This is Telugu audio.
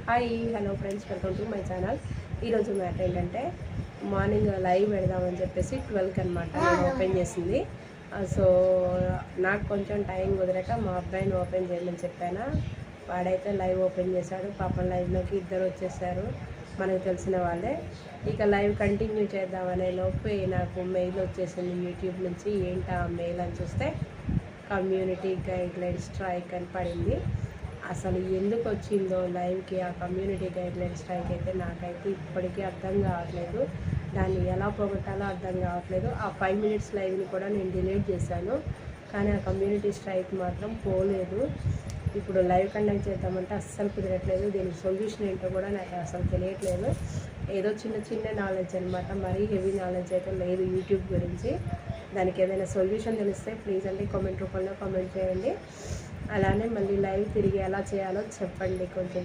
Hi hello friends, welcome to my channel. ఈరోజు మ్యాటర్ ఏంటంటే మార్నింగ్ లైవ్ పెడదామని చెప్పేసి 12కి అనమాట నేను ఓపెన్ చేసింది. సో నాకు కొంచెం టైం కుదరక మా అబ్బాయిని ఓపెన్ చేయమని చెప్పాను. వాడైతే లైవ్ ఓపెన్ చేశాడు. పాపం లైవ్లోకి ఇద్దరు వచ్చేసారు, మనకు తెలిసిన వాళ్ళే. ఇక లైవ్ కంటిన్యూ చేద్దామనే లోపు నాకు మెయిల్ వచ్చేసింది యూట్యూబ్ నుంచి. ఏంటా మెయిల్ అని చూస్తే కమ్యూనిటీ గైడ్లైన్ స్ట్రైక్ అని పడింది. అసలు ఎందుకు వచ్చిందో లైవ్కి ఆ కమ్యూనిటీ గైడ్లైన్ స్ట్రైక్ అయితే నాకైతే ఇప్పటికీ అర్థం కావట్లేదు. దాన్ని ఎలా పోగొట్టాలో అర్థం కావట్లేదు. ఆ 5 మినిట్స్ లైవ్ని కూడా నేను డిలీట్ చేశాను, కానీ ఆ కమ్యూనిటీ స్ట్రైక్ మాత్రం పోలేదు. ఇప్పుడు లైవ్ కండక్ట్ చేద్దామంటే అస్సలు కుదరట్లేదు. దీనికి సొల్యూషన్ ఏంటో కూడా నాకు అసలు తెలియట్లేదు. ఏదో చిన్న నాలెడ్జ్ అనమాట, మరీ హెవీ నాలెడ్జ్ అయితే లేదు యూట్యూబ్ గురించి. దానికి ఏదైనా సొల్యూషన్ తెలిస్తే ప్లీజ్ అంటే కామెంట్ రూపంలో కామెంట్ చేయండి. అలానే మళ్ళీ లైవ్ తిరిగి ఎలా చేయాలో చెప్పండి కొంచెం.